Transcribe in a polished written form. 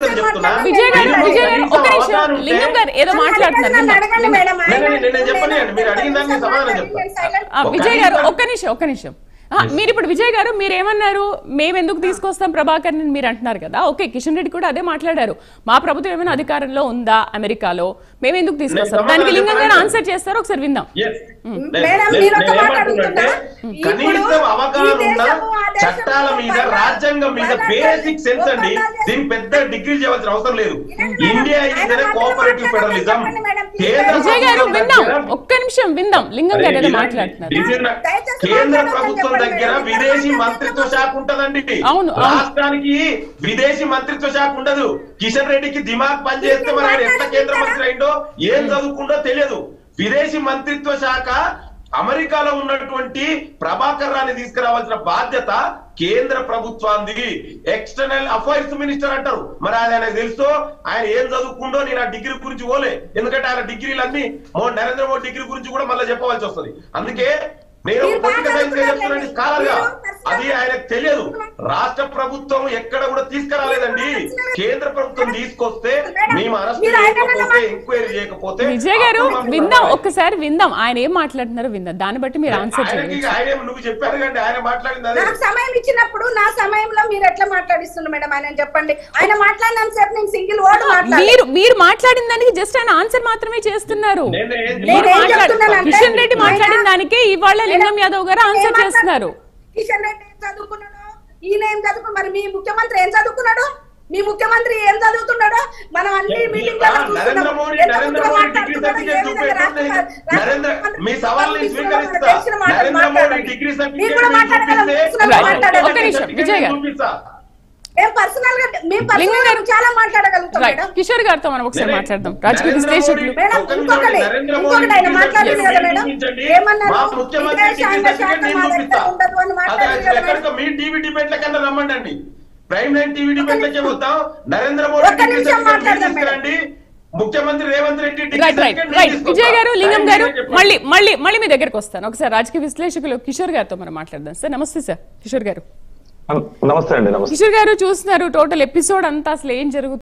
విజయ్ గారు ఒక నిమిషం లింగం గారు ఏదో మాట్లాడుతున్నారు విజయ్ గారు ఒక్క నిమిషం మీరు ఇప్పుడు విజయ్ గారు మీరేమన్నారు మేము ఎందుకు తీసుకొస్తాం ప్రభాకర్ మీరు అంటున్నారు కదా ఓకే కిషన్ రెడ్డి కూడా అదే మాట్లాడారు మా ప్రభుత్వం ఏమైనా అధికారంలో ఉందా అమెరికాలో మేము ఎందుకు తీసుకొస్తాం దానికి లింగం గారు ఆన్సర్ చేస్తారు ఒకసారి విందాం కనీసం అవగాహన ఉన్న చట్టాల మీద రాజ్యాంగం మీద బేసిక్ సెన్స్ అండి దీనికి పెద్ద డిగ్రీ చేయవలసిన అవసరం లేదు India is cooperative federalism Vijay గారు విందాం ఒక్క నిమిషం విందాం లింగం గారు ఏదో మాట్లాడుతున్నారు కేంద్ర ప్రభుత్వం దగ్గర విదేశీ మంత్రిత్వ శాఖ ఉంటదండి రాష్ట్రానికి విదేశీ మంత్రిత్వ శాఖ ఉండదు కిషన్ రెడ్డికి దిమాగ్ పనిచేస్తే మరి ఆయన ఎంత కేంద్ర మంత్రి అయిందో ఏం చదువుకుంటో తెలియదు విదేశీ మంత్రిత్వ శాఖ అమెరికాలో ఉన్నటువంటి ప్రభాకర్ రావుని తీసుకురావాల్సిన బాధ్యత కేంద్ర ప్రభుత్వానికి ఎక్స్టర్నల్ అఫైర్స్ మినిస్టర్ అంటారు మరి ఆయన తెలుసో ఆయన ఏం చదువుకుండో నేను ఆ డిగ్రీ గురించి పోలే ఎందుకంటే ఆయన డిగ్రీలన్నీ నరేంద్ర మోడీ డిగ్రీ గురించి కూడా మళ్ళీ చెప్పవలసి వస్తుంది అందుకే నేను పొలిటికల్ సైన్స్ గా చెప్తున్నాను స్కాలర్ గా అది ఆయనకు తెలియదు రాష్ట్ర ప్రభుత్వం ఎక్కడ కూడా తీసుకురాలేదండి కేంద్ర ప్రభుత్వం తీసుకొస్తే మేము అరెస్ట్ చేయకపోతే ఎంక్వైరీ చేయకపోతే విజయ్ గారు విందాం ఒక్కసారి విందాం ఆయన ఏం మాట్లాడుతున్నారో విందాం దాన్ని బట్టి మీరు ఆన్సర్ చేయండి ఆయన నువ్వు చెప్పారు కండి ఆయన మాట్లాడింది అదే సమయం ఇచ్చినప్పుడు నా సమయంలో మీరు ఎట్లా మాట్లాడిస్తున్నారు మేడం ఆయన చెప్పండి ఆయన మాట్లాడినంత సేపు నేను సింగిల్ వర్డ్ మాట్లాడాను మీరు మాట్లాడిన దానికి జస్ట్ ఆయన ఆన్సర్ మాత్రమే చేస్తున్నారు కిషన్ రెడ్డి మాట్లాడిన దానికి ఇవాళ లింగం యాదవ్ గారు ఆన్సర్ చేస్తున్నారు కిషన్ రెడ్డి ఏం చదువుకున్నాడు ఈయన ఏం చదువుకున్నాడు మరి మీ ముఖ్యమంత్రి ఏం చదువుకున్నాడు మీ ముఖ్యమంత్రి ఏం చదువుతున్నాడు మనం అన్ని మీటింగ్ విజయ్ గారు కిషోర్ గారితో మనం ఒకసారి మాట్లాడదాం రాజకీయ విశ్లేషకులు రమ్మండి ప్రైమ్ లైన్ టీవీ డిబేట్లకే పోతాం నరేంద్ర మోడీ ముఖ్యమంత్రి రేవంత్ రెడ్డి విజయ్ గారు లింగం గారు మళ్ళీ మీ దగ్గరకు వస్తాను ఒకసారి రాజకీయ విశ్లేషకులు కిషోర్ గారితో మనం మాట్లాడదాం సార్ నమస్తే సార్ కిషోర్ గారు నమస్తే అండి. నమస్తే కిషోర్ గారు చూస్తున్నారు టోటల్ ఎపిసోడ్ అంతా అసలు ఏం జరుగుతుంది